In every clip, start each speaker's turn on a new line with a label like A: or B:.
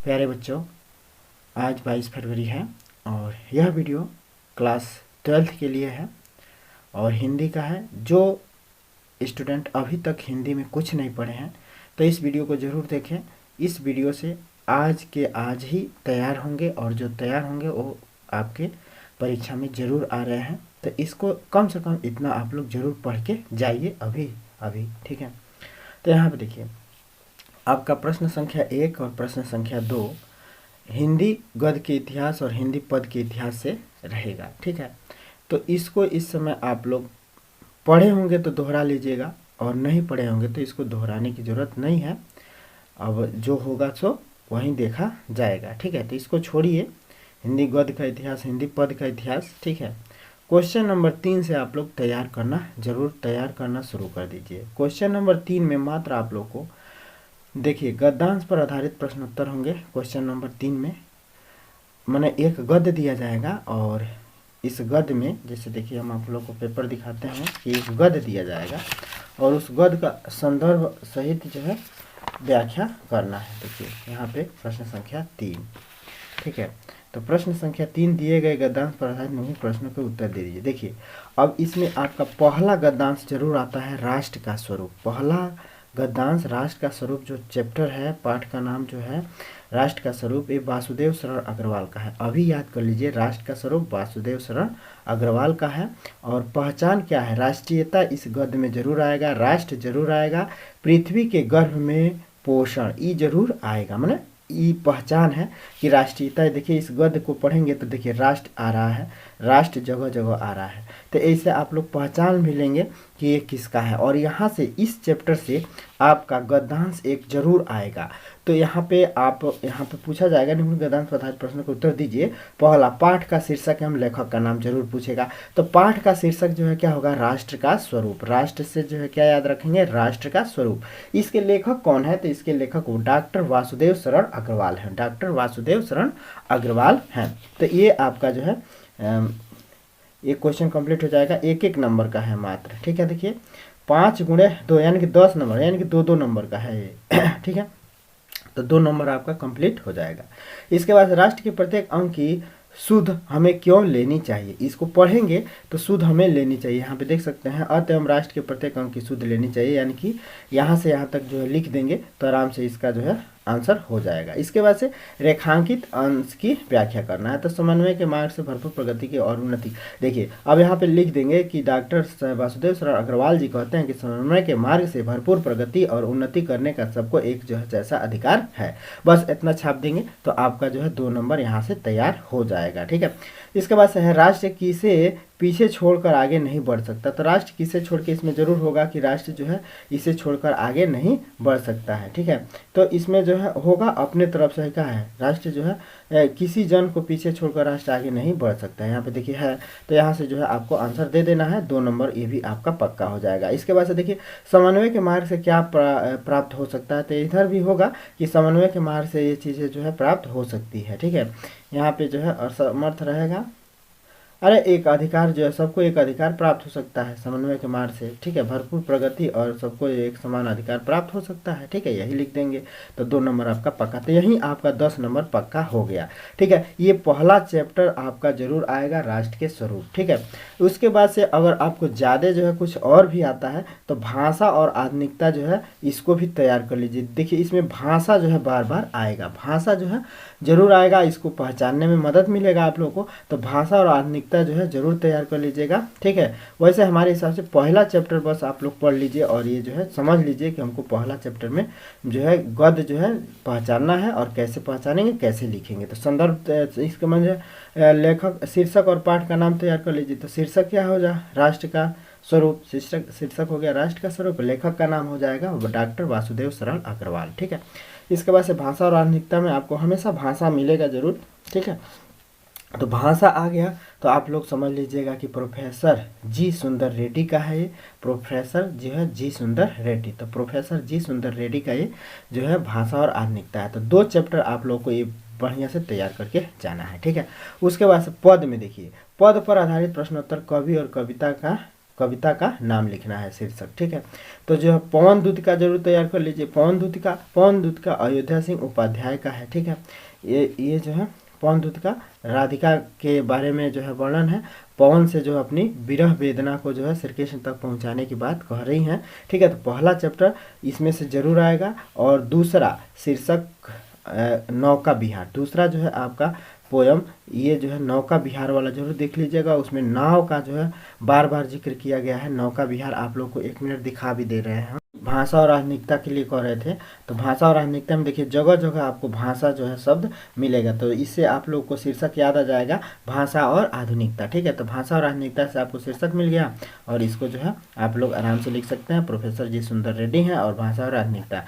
A: प्यारे बच्चों, आज 22 फरवरी है और यह वीडियो क्लास 12th के लिए है और हिंदी का है। जो स्टूडेंट अभी तक हिंदी में कुछ नहीं पढ़े हैं तो इस वीडियो को ज़रूर देखें। इस वीडियो से आज के आज ही तैयार होंगे और जो तैयार होंगे वो आपके परीक्षा में ज़रूर आ रहे हैं। तो इसको कम से कम इतना आप लोग ज़रूर पढ़ के जाइए अभी अभी, ठीक है। तो यहाँ पे देखिए, आपका प्रश्न संख्या 1 और प्रश्न संख्या 2 हिंदी गद्य के इतिहास और हिंदी पद के इतिहास से रहेगा, ठीक है। तो इसको इस समय आप लोग पढ़े होंगे तो दोहरा लीजिएगा और नहीं पढ़े होंगे तो इसको दोहराने की ज़रूरत नहीं है। अब जो होगा सो वहीं देखा जाएगा, ठीक है। तो इसको छोड़िए, हिंदी गद्य का इतिहास, हिंदी पद का इतिहास, ठीक है। क्वेश्चन नंबर 3 से आप लोग तैयार करना शुरू कर दीजिए। क्वेश्चन नंबर 3 में मात्र आप लोग को देखिए गद्यांश पर आधारित प्रश्नोत्तर होंगे। क्वेश्चन नंबर 3 में मैंने एक गद्य दिया जाएगा और इस गद्य में जैसे देखिए हम आप लोग को पेपर दिखाते हैं कि एक गद्य दिया जाएगा और उस गद्य का संदर्भ सहित जो है व्याख्या करना है। देखिए यहाँ पे प्रश्न संख्या 3, ठीक है। तो प्रश्न संख्या 3 दिए गए गद्यांश पर आधारित निम्नलिखित प्रश्नों के उत्तर दे दीजिए। देखिए अब इसमें आपका पहला गद्यांश जरूर आता है, राष्ट्र का स्वरूप। पहला गद्यांश राष्ट्र का स्वरूप जो चैप्टर है, पाठ का नाम जो है राष्ट्र का स्वरूप, ये वासुदेव शरण अग्रवाल का है। अभी याद कर लीजिए, राष्ट्र का स्वरूप वासुदेव शरण अग्रवाल का है। और पहचान क्या है, राष्ट्रीयता इस गद्य में जरूर आएगा, राष्ट्र जरूर आएगा, पृथ्वी के गर्भ में पोषण ई जरूर आएगा। माने ये पहचान है कि राष्ट्रीयता। देखिए इस गद्य को पढ़ेंगे तो देखिए राष्ट्र आ रहा है, राष्ट्र जगह जगह आ रहा है। तो ऐसे आप लोग पहचान भी लेंगे कि ये किसका है। और यहाँ से इस चैप्टर से आपका गद्यांश एक जरूर आएगा। तो यहाँ पे पूछा जाएगा निम्न गद्यांश पर आधारित प्रश्न को उत्तर दीजिए। पहला, पाठ का शीर्षक एवं लेखक का नाम जरूर पूछेगा। तो पाठ का शीर्षक जो है क्या होगा, राष्ट्र का स्वरूप। राष्ट्र से जो है क्या याद रखेंगे, राष्ट्र का स्वरूप। इसके लेखक कौन है, तो इसके लेखक डॉक्टर वासुदेव शरण अग्रवाल है, डॉक्टर वासुदेव शरण अग्रवाल हैं। तो ये आपका जो है एक क्वेश्चन कंप्लीट हो जाएगा। एक एक नंबर का है मात्र, ठीक है। देखिए 5 गुणे 2 यानी कि 10 नंबर, यानी कि 2 नंबर का है ये ठीक है। तो 2 नंबर आपका कंप्लीट हो जाएगा। इसके बाद राष्ट्र के प्रत्येक अंक की शुद्ध हमें क्यों लेनी चाहिए, इसको पढ़ेंगे तो शुद्ध हमें लेनी चाहिए। यहाँ पे देख सकते हैं, अत एवं राष्ट्र के प्रत्येक अंक की शुद्ध लेनी चाहिए, यानी कि यहाँ से यहाँ तक जो है लिख देंगे तो आराम से इसका जो है आंसर हो जाएगा। इसके बाद से रेखांकित अंश की व्याख्या करना है। तो समन्वय के मार्ग से भरपूर प्रगति की और उन्नति। देखिए अब यहाँ पे लिख देंगे कि डॉक्टर वासुदेव शरण अग्रवाल जी कहते हैं कि समन्वय के मार्ग से भरपूर प्रगति और उन्नति करने का सबको एक जो है जैसा अधिकार है। बस इतना छाप देंगे तो आपका जो है 2 नंबर यहाँ से तैयार हो जाएगा, ठीक है। इसके बाद से है राष्ट्र किसे पीछे छोड़कर आगे नहीं बढ़ सकता। तो राष्ट्र किसे छोड़ के, इसमें जरूर होगा कि राष्ट्र जो है इसे छोड़कर आगे नहीं बढ़ सकता है, ठीक है। तो इसमें जो है होगा अपने तरफ से क्या है, राष्ट्र जो है किसी जन को पीछे छोड़कर राष्ट्र आगे नहीं बढ़ सकता है। यहाँ पे देखिए है, तो यहाँ से जो है आपको आंसर दे देना है। 2 नंबर ये भी आपका पक्का हो जाएगा। इसके बाद से देखिए समन्वय के मार्ग से क्या प्राप्त हो सकता है। तो इधर भी होगा कि समन्वय के मार्ग से ये चीज़ें जो है प्राप्त हो सकती है, ठीक है। यहाँ पे जो है असमर्थ रहेगा, अरे एक अधिकार जो है, सबको एक अधिकार प्राप्त हो सकता है समन्वय के मार्ग से, ठीक है। भरपूर प्रगति और सबको एक समान अधिकार प्राप्त हो सकता है, ठीक है। यही लिख देंगे तो 2 नंबर आपका पक्का। तो यही आपका 10 नंबर पक्का हो गया, ठीक है। ये पहला चैप्टर आपका जरूर आएगा, राष्ट्र के स्वरूप, ठीक है। उसके बाद से अगर आपको ज़्यादा जो है कुछ और भी आता है तो भाषा और आधुनिकता जो है इसको भी तैयार कर लीजिए। देखिए इसमें भाषा जो है बार बार आएगा, भाषा जो है जरूर आएगा, इसको पहचानने में मदद मिलेगा आप लोगों को। तो भाषा और आधुनिकता जो है जरूर तैयार कर लीजिएगा, ठीक है। वैसे हमारे हिसाब से पहला चैप्टर बस आप लोग पढ़ लीजिए और ये जो है समझ लीजिए कि हमको पहला चैप्टर में जो है गद्य जो है पहचानना है और कैसे पहचानेंगे, कैसे लिखेंगे। तो संदर्भ इसके मन लेखक, शीर्षक और पाठ का नाम तैयार कर लीजिए। तो शीर्षक क्या हो जाए, राष्ट्र का स्वरूप। शीर्षक हो गया राष्ट्र का स्वरूप, लेखक का नाम हो जाएगा डॉक्टर वासुदेव शरण अग्रवाल, ठीक है। इसके बाद से भाषा और आधुनिकता में आपको हमेशा भाषा मिलेगा जरूर, ठीक है। तो भाषा आ गया तो आप लोग समझ लीजिएगा कि प्रोफेसर जी सुंदर रेड्डी का है ये, प्रोफेसर जो है जी सुंदर रेड्डी। तो प्रोफेसर जी सुंदर रेड्डी का ये जो है भाषा और आधुनिकता है। तो 2 चैप्टर आप लोग को ये बढ़िया से तैयार करके जाना है, ठीक है। उसके बाद से पद में देखिए, पद पर आधारित प्रश्नोत्तर कवि और कविता का कविता का नाम लिखना है शीर्षक, ठीक है। तो जो है पवन दूत का जरूर तैयार कर लीजिए। पवन दूत का अयोध्या सिंह उपाध्याय का है, ठीक है। ये जो है पवन दूत का राधिका के बारे में जो है वर्णन है। पवन से जो अपनी विरह वेदना को जो है श्री कृष्ण तक पहुंचाने की बात कह रही हैं, ठीक है। तो पहला चैप्टर इसमें से जरूर आएगा। और दूसरा शीर्षक नौका विहार, दूसरा जो है आपका पोयम, ये जो है नौका विहार वाला जरूर देख लीजिएगा। उसमें नाव का जो है बार बार जिक्र किया गया है। नौका विहार आप लोग को 1 मिनट दिखा भी दे रहे हैं। भाषा और आधुनिकता के लिए कह रहे थे, तो भाषा और आधुनिकता में देखिए जगह जगह आपको भाषा जो है शब्द मिलेगा। तो इससे आप लोग को शीर्षक याद आ जाएगा, भाषा और आधुनिकता, ठीक है। तो भाषा और आधुनिकता से आपको शीर्षक मिल गया और इसको जो है आप लोग आराम से लिख सकते हैं। प्रोफेसर जी सुंदर रेड्डी हैं और भाषा और आधुनिकता।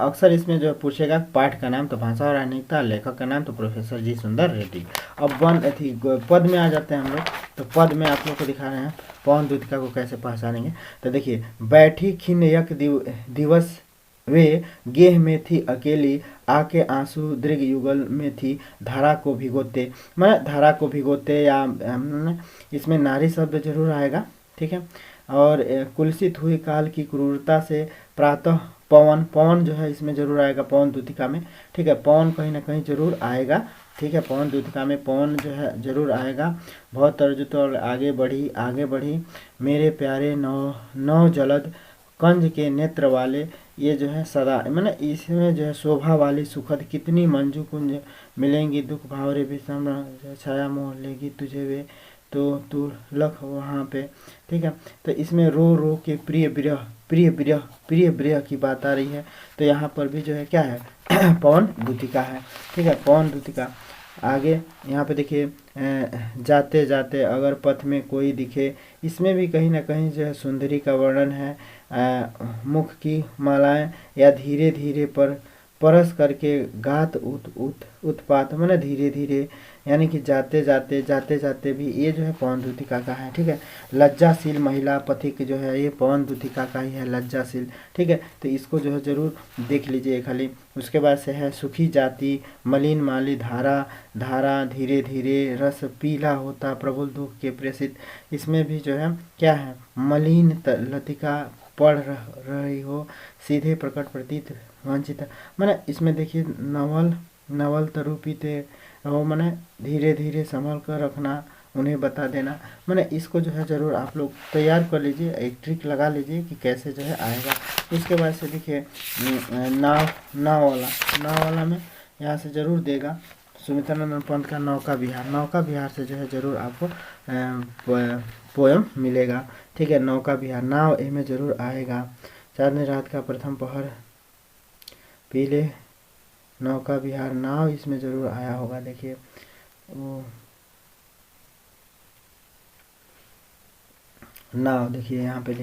A: अक्सर इसमें जो पूछेगा पाठ का नाम, तो भाषा और आधुनिकता, लेखक का नाम तो प्रोफेसर जी सुंदर रेड्डी। अब पद में आ जाते हैं हम लोग। तो पद में आप लोग को दिखा रहे हैं पवन दूतिका को कैसे पहचानेंगे। तो देखिए, बैठी खिन्न यक दिवस वे गेह में थी अकेली, आके आंसू दृग युगल में थी धारा को भिगोते। मैं धारा को भिगोते, या इसमें नारी शब्द जरूर आएगा, ठीक है। और कुलसित हुई काल की क्रूरता से प्रातः पवन, पवन जो है इसमें जरूर आएगा पवन दूतिका में, ठीक है। पवन कहीं ना कहीं जरूर आएगा, ठीक है। पवन दूतिका में पवन जो है जरूर आएगा। बहुत तर्ज तो आगे बढ़ी मेरे प्यारे नौ जलद कंज के नेत्र वाले, ये जो है सदा, मैंने इसमें जो है शोभा वाली सुखद कितनी मंजू कुंज मिलेंगी, दुख भावरे विषम छाया मोह लेगी तुझे वे, तो तू लख वहाँ पे, ठीक है। तो इसमें रो रो के प्रिय विरह की बात आ रही है। तो यहाँ पर भी जो है क्या है पवन दूतिका है, ठीक है। पवन दूतिका आगे यहाँ पे देखिए, जाते जाते अगर पथ में कोई दिखे, इसमें भी कहीं ना कहीं जो है सुंदरी का वर्णन है। मुख की मालाएं या धीरे धीरे पर परस करके गात उत्पात, मैंने धीरे धीरे, यानी कि जाते जाते भी ये जो है पवन दूतिका का है, ठीक है। लज्जाशील महिला पथिक जो है ये पवन दूतिका का ही है, लज्जाशील, ठीक है। तो इसको जो है जरूर देख लीजिए खाली। उसके बाद से है सुखी जाति मलिन माली धारा धीरे धीरे रस पीला होता प्रबल दुख के प्रेषित। इसमें भी जो है क्या है, मलिन लतिका पढ़ रही हो, सीधे प्रकट प्रतीत वंचित। मैंने इसमें देखिए नवल तरु पीते हो, मैंने धीरे धीरे संभल कर रखना, उन्हें बता देना। मैंने इसको जो है ज़रूर आप लोग तैयार कर लीजिए, एक ट्रिक लगा लीजिए कि कैसे जो है आएगा। इसके बाद से देखिए नाव वाला में यहाँ से ज़रूर देगा सुमित्रानंद पंत का नौका विहार से जो है ज़रूर आपको पोयम मिलेगा, ठीक है। नौका विहार, नाव ए में ज़रूर आएगा। चांदनी रात का प्रथम पहर पीले, नौका विहार, नाव इसमें ज़रूर आया होगा। देखिए वो नाव, देखिए यहाँ पे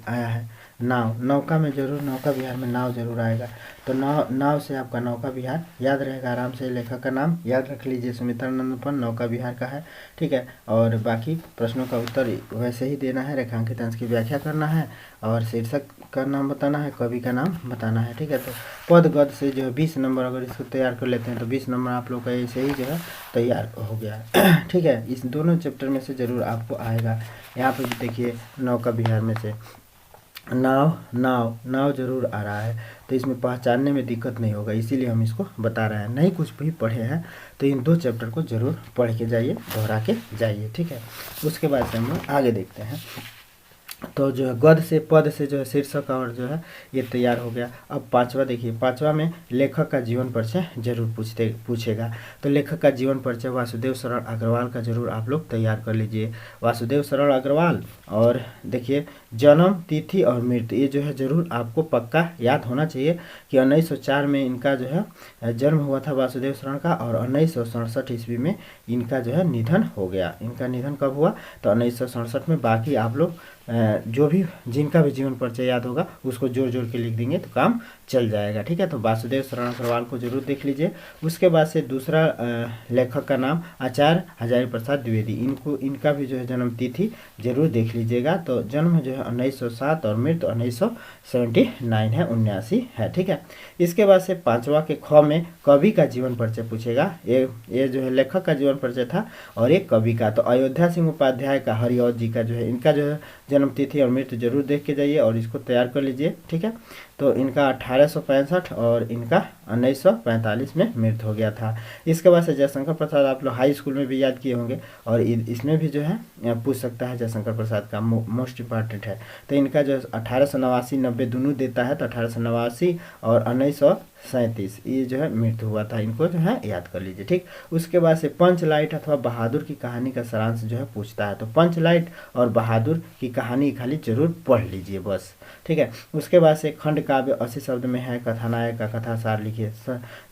A: आया है नाव, नौका में जरूर, नौका विहार में नाव जरूर आएगा। तो नाव से आपका नौका विहार याद रहेगा आराम से। लेखक का नाम याद रख लीजिए, सुमित्रानंद पंत, नौका विहार का है, ठीक है। और बाकी प्रश्नों का उत्तर वैसे ही देना है, रेखांकित अंश की व्याख्या करना है और शीर्षक का नाम बताना है, कवि का नाम बताना है, ठीक है। तो पद गद से जो है 20 नंबर अगर इसको तैयार कर लेते हैं तो 20 नंबर आप लोग का ऐसे ही जो है तैयार हो गया ठीक है। इस दोनों चैप्टर में से ज़रूर आपको आएगा। यहाँ पे भी देखिए नौका विहार में से नाव जरूर आ रहा है, तो इसमें पहचानने में दिक्कत नहीं होगा, इसीलिए हम इसको बता रहे हैं। नहीं कुछ भी पढ़े हैं तो इन 2 चैप्टर को जरूर पढ़ के जाइए, दोहरा के जाइए, ठीक है। उसके बाद से हम लोग आगे देखते हैं। तो जो है गद से पद से जो है शीर्षक और जो है ये तैयार हो गया। अब 5वां देखिए, 5वां में लेखक का जीवन परिचय जरूर पूछेगा। तो लेखक का जीवन परिचय वासुदेव शरण अग्रवाल का जरूर आप लोग तैयार कर लीजिए, वासुदेव शरण अग्रवाल। और देखिए जन्म तिथि और मृत्यु, ये जो है जरूर आपको पक्का याद होना चाहिए कि 1904 में इनका जो है जन्म हुआ था वासुदेव शरण का, और 1967 ईस्वी में इनका जो है निधन हो गया। इनका निधन कब हुआ? तो 1967 में। बाकी आप लोग जो भी जिनका भी जीवन परिचय याद होगा उसको जोड़ जोड़ के लिख देंगे तो काम चल जाएगा। ठीक है, तो वासुदेव शरण सरवाल को जरूर देख लीजिए। उसके बाद से दूसरा लेखक का नाम आचार्य हजारी प्रसाद द्विवेदी, इनका भी जो है जन्म तिथि जरूर देख लीजिएगा। तो जन्म जो है 1907 और मृत्यु 1979 है, 79 है। ठीक है, इसके बाद से पांचवा के ख में कवि का जीवन परिचय पूछेगा। ये जो है लेखक का जीवन परिचय था और एक कवि का। तो अयोध्या सिंह उपाध्याय का, हरिऔध जी का जो है, इनका जो है जन्म तिथि और मृत्यु जरूर देख के जाइए और इसको तैयार कर लीजिए। ठीक है, तो इनका 1865 और इनका 1945 में मृत्यु हो गया था। इसके बाद से जयशंकर प्रसाद आप लोग हाई स्कूल में भी याद किए होंगे और इसमें भी जो है पूछ सकता है, जयशंकर प्रसाद का मोस्ट इंपॉर्टेंट है। तो इनका जो 1889 90 दोनों देता है, तो 1889 और 1937 ये जो है मृत्यु हुआ था, इनको जो है याद कर लीजिए। ठीक, उसके बाद से पंचलाइट अथवा बहादुर की कहानी का सारांश जो है पूछता है, तो पंचलाइट और बहादुर की कहानी खाली जरूर पढ़ लीजिए बस। ठीक है, उसके बाद से खंड काव्य 80 शब्द में है, कथानायक का कथा सार लिखिए।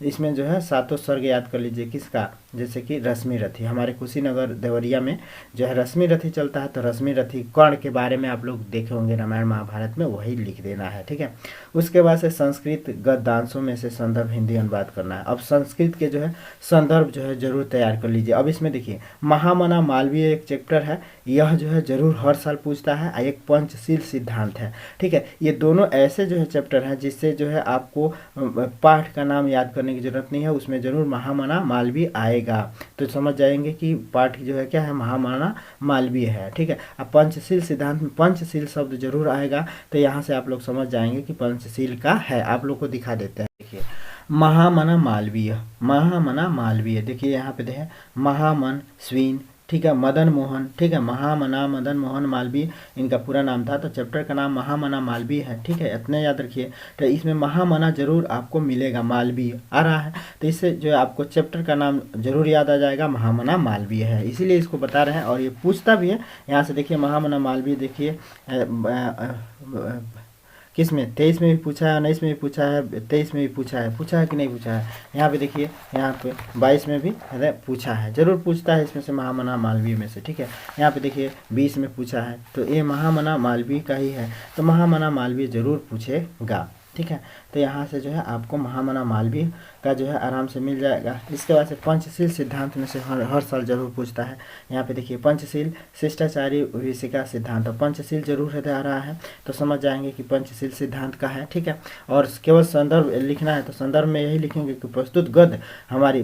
A: इसमें जो है 7 सर्ग याद कर लीजिए, किसका, जैसे कि रश्मि रथी, हमारे कुशीनगर देवरिया में जो है रश्मि रथी चलता है, तो रश्मि रथी कर्ण के बारे में आप लोग देखे होंगे रामायण महाभारत में, वही लिख देना है। ठीक है, उसके बाद से संस्कृत गद्यांशों में से संदर्भ हिंदी अनुवाद करना है। अब संस्कृत के जो है संदर्भ जो है जरूर तैयार कर लीजिए। अब इसमें देखिए महामना मालवीय एक चैप्टर है, यह जो है जरूर हर साल पूछता है, एक पंचशील सिद्धांत है। ठीक है, ये दोनों ऐसे जो है चैप्टर हैं जिससे जो है आपको पाठ का नाम याद करने की जरूरत नहीं है, उसमें जरूर महामना मालवीय आएगा, तो समझ जाएंगे कि पाठ जो है क्या है, महामना मालवीय है। ठीक है, अब पंचशील सिद्धांत में पंचशील शब्द जरूर आएगा, तो यहाँ से आप लोग समझ जाएंगे कि पंचशील का है। आप लोग को दिखा देते हैं, देखिए महामना मालवीय, महामना मालवीय, देखिए यहाँ पे देखें महामन स्वीन, ठीक है, मदन मोहन, ठीक है, महामना मदन मोहन मालवीय इनका पूरा नाम था, तो चैप्टर का नाम महामना मालवीय है। ठीक है, इतने याद रखिए। तो इसमें महामना जरूर आपको मिलेगा, मालवीय आ रहा है, तो इससे जो है आपको चैप्टर का नाम जरूर याद आ जाएगा, महामना मालवीय है, इसीलिए इसको बता रहे हैं और ये पूछता भी है। यहाँ से देखिए महामना मालवीय, देखिए किस में 23 में भी पूछा है, 19 में भी पूछा है, 23 में भी पूछा है कि नहीं पूछा है। यहाँ पे देखिए, यहाँ पे 22 में भी पूछा है, जरूर पूछता है इसमें से महामना मालवीय में से। ठीक है, यहाँ पे देखिए 20 में पूछा है, तो ये महामना मालवीय का ही है, तो महामना मालवीय जरूर पूछेगा। ठीक है, तो यहाँ से जो है आपको महामना मालवीय का जो है आराम से मिल जाएगा। इसके बाद से पंचशील सिद्धांत में से हर साल जरूर पूछता है। यहाँ पे देखिए पंचशील शिष्टाचारी विषिका सिद्धांत, तो पंचशील जरूर है आ रहा है, तो समझ जाएंगे कि पंचशील सिद्धांत का है। ठीक है, और केवल संदर्भ लिखना है, तो संदर्भ में यही लिखेंगे कि प्रस्तुत गद्य हमारी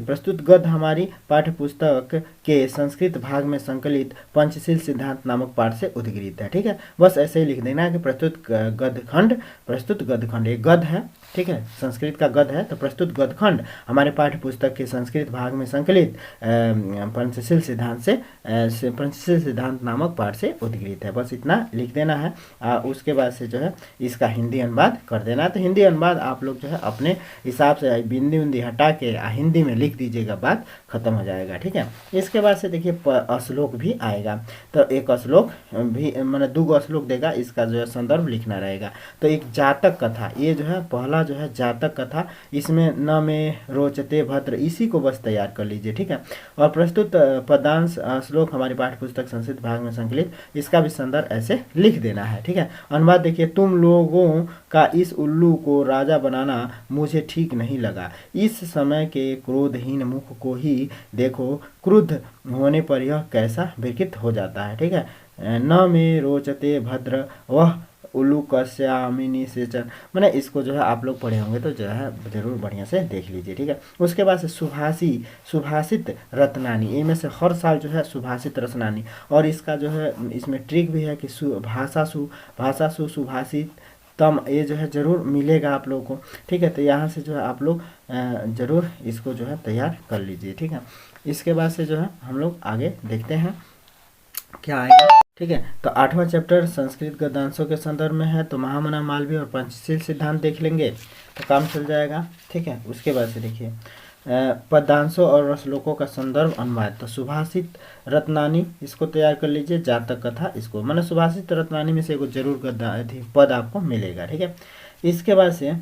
A: पाठ्य पुस्तक के संस्कृत भाग में संकलित पंचशील सिद्धांत नामक पाठ से उद्गृत है। ठीक है, बस ऐसे ही लिख देना है कि प्रस्तुत गद्यखंड, एक गद्य है, ठीक है, संस्कृत का गद्य है, तो प्रस्तुत गद्यखंड हमारे पाठ्य पुस्तक के संस्कृत भाग में संकलित पंचशील सिद्धांत नामक पाठ से उद्गृत है। बस इतना लिख देना है। उसके बाद से जो है इसका हिंदी अनुवाद कर देना है। तो हिंदी अनुवाद आप लोग जो है अपने हिसाब से बिंदी उंदी हटा के हिंदी में लिख दीजिएगा, बात खत्म हो जाएगा। ठीक है, इसके बाद से देखिए श्लोक भी आएगा, तो एक श्लोक भी मैंने 2 श्लोक देगा, इसका जो है संदर्भ लिखना रहेगा। तो एक जातक कथा, ये जो है पहला जो है जातक कथा, इसमें न में रोचते भद्र, इसी को बस तैयार कर लीजिए। ठीक है, और प्रस्तुत पदांश श्लोक हमारी पाठ्य पुस्तक संस्कृत भाग में संकलित, इसका भी संदर्भ ऐसे लिख देना है। ठीक है, अनुवाद देखिए, तुम लोगों का इस उल्लू को राजा बनाना मुझे ठीक नहीं लगा, इस समय के क्रोधहीन मुख को ही देखो, क्रुद्ध होने पर यह कैसा विकृत हो जाता है। ठीक है, न में रोचते भद्र वह उल्लू कश्यामिनी सेचन, मैंने इसको जो है आप लोग पढ़े होंगे तो जो है जरूर बढ़िया से देख लीजिए। ठीक है, उसके बाद से सुभाषित रत्नानी, इनमें से हर साल जो है सुभाषित रत्नानी, और इसका जो है इसमें ट्रिक भी है कि भाषासु सुभाषित तम, ये जो है जरूर मिलेगा आप लोगों को। ठीक है, तो यहाँ से जो है आप लोग जरूर इसको जो है तैयार कर लीजिए। ठीक है, इसके बाद से जो है हम लोग आगे देखते हैं क्या आएगा। ठीक है, तो 8वां चैप्टर संस्कृत गद्यांशों के संदर्भ में है, तो महामना मालवीय और पंचशील सिद्धांत देख लेंगे तो काम चल जाएगा। ठीक है, उसके बाद से देखिए पदांशों और श्लोकों का संदर्भ अनुवाद, तो सुभाषित रत्नानी इसको तैयार कर लीजिए, जातक कथा इसको, मैंने सुभाषित रत्नानी में से एगो जरूर पद आपको मिलेगा। ठीक है, इसके बाद से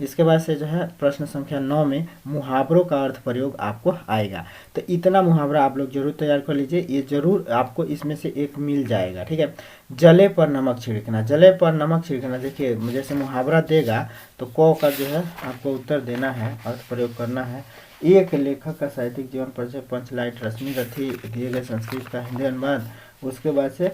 A: इसके बाद से जो है प्रश्न संख्या 9 में मुहावरों का अर्थ प्रयोग आपको आएगा। तो इतना मुहावरा आप लोग जरूर तैयार कर लीजिए, ये जरूर आपको इसमें से एक मिल जाएगा। ठीक है, जले पर नमक छिड़कना, जले पर नमक छिड़कना, देखिए जैसे मुहावरा देगा तो क का जो है आपको उत्तर देना है, अर्थ प्रयोग करना है। एक लेखक का साहित्यिक जीवन परिचय, पंचलाइट, रश्मि रथी, दिए गए संस्कृत का हिंदी अनुवाद। उसके बाद से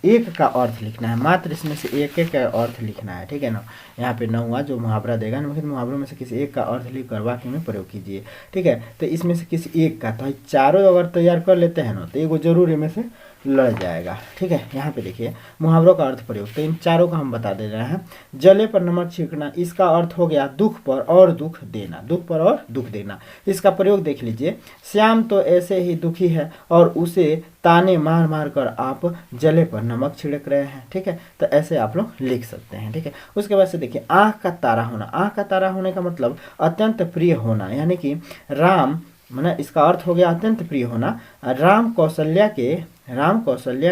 A: एक का अर्थ लिखना है, मात्र इसमें से एक एक का अर्थ लिखना है। ठीक है ना, यहाँ पे 9वां जो मुहावरा देगा निम्नलिखित मुहावरों में से किसी एक का अर्थ लिख कर वाक्य में प्रयोग कीजिए। ठीक है, तो इसमें से किसी एक का, तो चारों अगर तैयार कर लेते हैं ना तो एगो जरूर इनमें से लड़ जाएगा। ठीक है, यहाँ पे देखिए मुहावरों का अर्थ प्रयोग, तो इन चारों का हम बता दे रहे हैं। जले पर नमक छिड़कना, इसका अर्थ हो गया दुख पर और दुख देना, दुख पर और दुख देना। इसका प्रयोग देख लीजिए, श्याम तो ऐसे ही दुखी है और उसे ताने मार मार कर आप जले पर नमक छिड़क रहे हैं। ठीक है, तो ऐसे आप लोग लिख सकते हैं। ठीक है, उसके बाद से देखिए आँख का तारा होना, आँख का तारा होने का मतलब अत्यंत प्रिय होना, यानी कि राम माना इसका अर्थ हो गया अत्यंत प्रिय होना। राम कौशल्या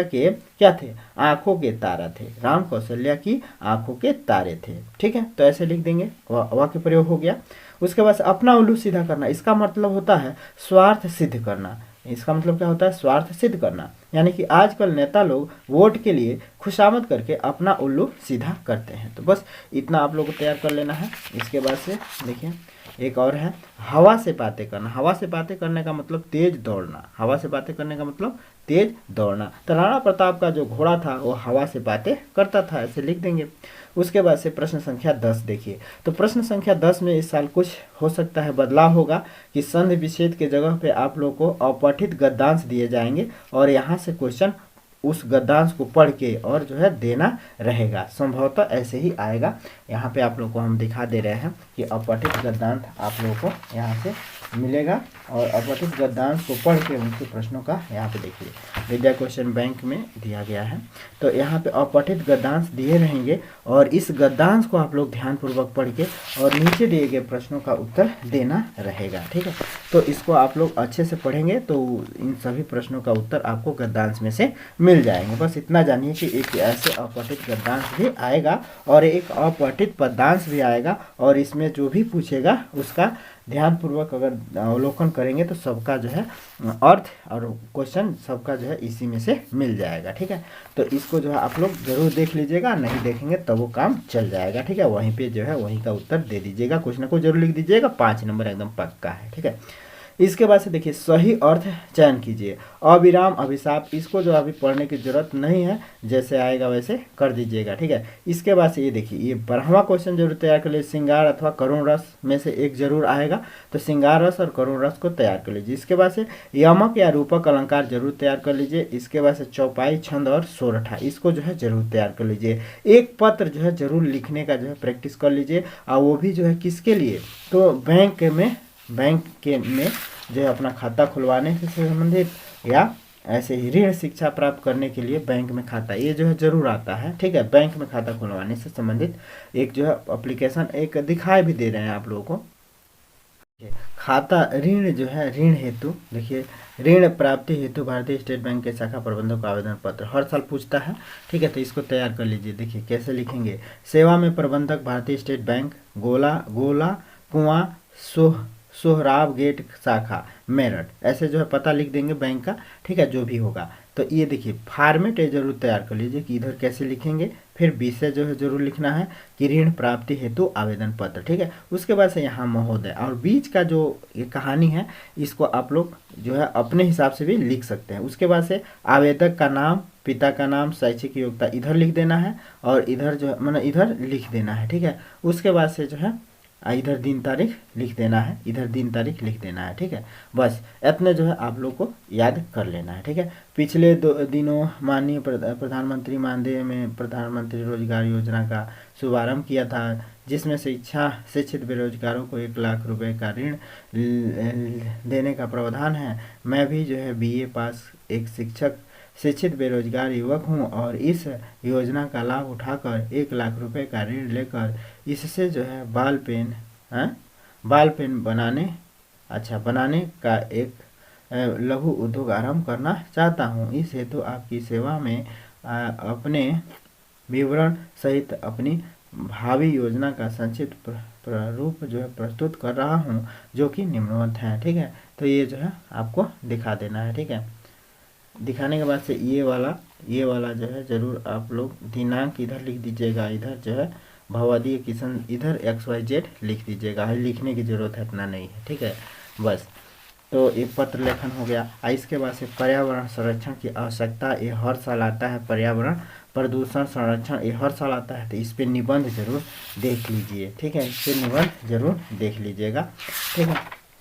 A: के क्या थे, आंखों के तारा थे, राम कौशल्या की आंखों के तारे थे। ठीक है, तो ऐसे लिख देंगे, वाक्य प्रयोग हो गया। उसके बाद अपना उल्लू सीधा करना, इसका मतलब होता है स्वार्थ सिद्ध करना। इसका मतलब क्या होता है, स्वार्थ सिद्ध करना, यानी कि आजकल नेता लोग वोट के लिए खुशामद करके अपना उल्लू सीधा करते हैं। तो बस इतना आप लोग को तैयार कर लेना है। इसके बाद से देखिए एक और है हवा से बातें करना, हवा से बातें करने का मतलब तेज दौड़ना, हवा से बातें करने का मतलब तेज दौड़ना। तो राणा प्रताप का जो घोड़ा था वो हवा से बातें करता था, ऐसे लिख देंगे। उसके बाद से प्रश्न संख्या 10 देखिए, तो प्रश्न संख्या 10 में इस साल कुछ हो सकता है बदलाव होगा कि संधि विच्छेद के जगह पे आप लोग को अपठित गद्यांश दिए जाएंगे और यहाँ से क्वेश्चन उस गद्यांश को पढ़ के और जो है देना रहेगा, संभवतः ऐसे ही आएगा। यहाँ पे आप लोग को हम दिखा दे रहे हैं कि अपठित गद्यांश आप लोगों को यहाँ से मिलेगा और अपठित गद्यांश को पढ़ के उनके प्रश्नों का यहाँ पे देखिए विद्या क्वेश्चन बैंक में दिया गया है। तो यहाँ पे अपठित गद्यांश दिए रहेंगे और इस गद्यांश को आप लोग ध्यानपूर्वक पढ़ के और नीचे दिए गए प्रश्नों का उत्तर देना रहेगा। ठीक है, तो इसको आप लोग अच्छे से पढ़ेंगे तो इन सभी प्रश्नों का उत्तर आपको गद्यांश में से मिल जाएंगे। बस इतना जानिए कि एक ऐसे अपठित गद्यांश भी आएगा और एक अपठित पद्यांश भी आएगा और इसमें जो भी पूछेगा उसका ध्यानपूर्वक अगर अवलोकन करेंगे तो सबका जो है अर्थ और क्वेश्चन सबका जो है इसी में से मिल जाएगा। ठीक है, तो इसको जो है आप लोग जरूर देख लीजिएगा, नहीं देखेंगे तो वो काम चल जाएगा। ठीक है, वहीं पे जो है वहीं का उत्तर दे दीजिएगा, कुछ ना कुछ जरूर लिख दीजिएगा, 5 नंबर एकदम पक्का है। ठीक है, इसके बाद से देखिए सही अर्थ चयन कीजिए, अविराम अभिशाप, इसको जो अभी पढ़ने की जरूरत नहीं है, जैसे आएगा वैसे कर दीजिएगा। ठीक है, इसके बाद से ये देखिए ये 12वां क्वेश्चन जरूर तैयार कर लीजिए, श्रृंगार अथवा करुण रस में से एक जरूर आएगा, तो श्रृंगार रस और करुण रस को तैयार कर लीजिए। इसके बाद से यमक या रूपक अलंकार जरूर तैयार कर लीजिए। इसके बाद से चौपाई, छंद और सोरठा, इसको जो है जरूर तैयार कर लीजिए। एक पत्र जो है जरूर लिखने का जो है प्रैक्टिस कर लीजिए, और वो भी जो है किसके लिए, तो बैंक में जो है अपना खाता खुलवाने से संबंधित या ऐसे ही ऋण शिक्षा प्राप्त करने के लिए बैंक में खाता, ये जो है जरूर आता है। ठीक है, बैंक में खाता खुलवाने से संबंधित एक जो है एप्लीकेशन एक दिखाई भी दे रहे हैं आप लोगों को। खाता ऋण जो है ऋण हेतु, देखिए ऋण प्राप्ति हेतु भारतीय स्टेट बैंक के शाखा प्रबंधक का आवेदन पत्र हर साल पूछता है। ठीक है, तो इसको तैयार कर लीजिए। देखिए कैसे लिखेंगे, सेवा में प्रबंधक भारतीय स्टेट बैंक, गोला कुआं सोहराब गेट शाखा मेरठ, ऐसे जो है पता लिख देंगे बैंक का। ठीक है, जो भी होगा तो ये देखिए फॉर्मेट जरूर तैयार कर लीजिए कि इधर कैसे लिखेंगे, फिर विषय जो है जरूर लिखना है कि ऋण प्राप्ति हेतु आवेदन पत्र। ठीक है, उसके बाद से यहाँ महोदय और बीच का जो ये कहानी है इसको आप लोग जो है अपने हिसाब से भी लिख सकते हैं। उसके बाद से आवेदक का नाम, पिता का नाम, शैक्षिक योग्यता इधर लिख देना है और इधर जो है मतलब इधर लिख देना है। ठीक है, उसके बाद से जो है इधर दिन तारीख लिख देना है, इधर दिन तारीख लिख देना है। ठीक है, बस इतने जो है आप लोग को याद कर लेना है। ठीक है, पिछले 2 दिनों माननीय प्रधानमंत्री मानदेय में प्रधानमंत्री रोजगार योजना का शुभारंभ किया था, जिसमें शिक्षित बेरोजगारों को 1 लाख रुपए का ऋण देने का प्रावधान है। मैं भी जो है BA पास एक शिक्षित बेरोजगार युवक हूं और इस योजना का लाभ उठाकर 1 लाख रुपए का ऋण लेकर इससे जो है बाल पेन बनाने का एक लघु उद्योग आरंभ करना चाहता हूं। इस हेतु आपकी सेवा में अपने विवरण सहित अपनी भावी योजना का संक्षिप्त प्रारूप जो है प्रस्तुत कर रहा हूँ, जो कि निम्नवत है। ठीक है, तो ये जो है आपको दिखा देना है। ठीक है, दिखाने के बाद से ये वाला जो है ज़रूर आप लोग दिनांक इधर लिख दीजिएगा, इधर जो है भवादी किशन इधर XYZ लिख दीजिएगा, लिखने की ज़रूरत है इतना नहीं है। ठीक है, बस। तो ये पत्र लेखन हो गया। इसके बाद से पर्यावरण संरक्षण की आवश्यकता, ये हर साल आता है। पर्यावरण प्रदूषण संरक्षण ये हर साल आता है, तो इस पर निबंध जरूर देख लीजिए। ठीक है, इस पर निबंध जरूर देख लीजिएगा। ठीक है,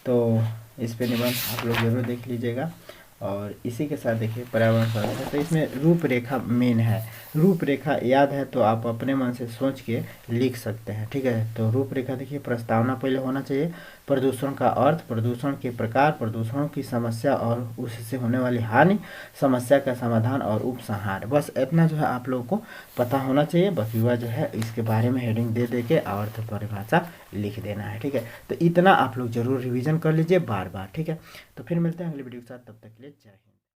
A: तो इस पर निबंध आप लोग जरूर देख लीजिएगा। और इसी के साथ देखिए पर्यावरण संरक्षण, तो इसमें रूपरेखा मेन है। रूपरेखा याद है तो आप अपने मन से सोच के लिख सकते हैं। ठीक है, तो रूपरेखा देखिए, प्रस्तावना पहले होना चाहिए, प्रदूषण का अर्थ, प्रदूषण के प्रकार, प्रदूषण की समस्या और उससे होने वाली हानि, समस्या का समाधान और उपसंहार। बस इतना जो है आप लोगों को पता होना चाहिए। बस युवा जो है इसके बारे में हेडिंग दे दे के अर्थ परिभाषा लिख देना है। ठीक है, तो इतना आप लोग जरूर रिवीजन कर लीजिए बार बार। ठीक है, तो फिर मिलते हैं अगली वीडियो के साथ, तब तक के लिए जय हिंद।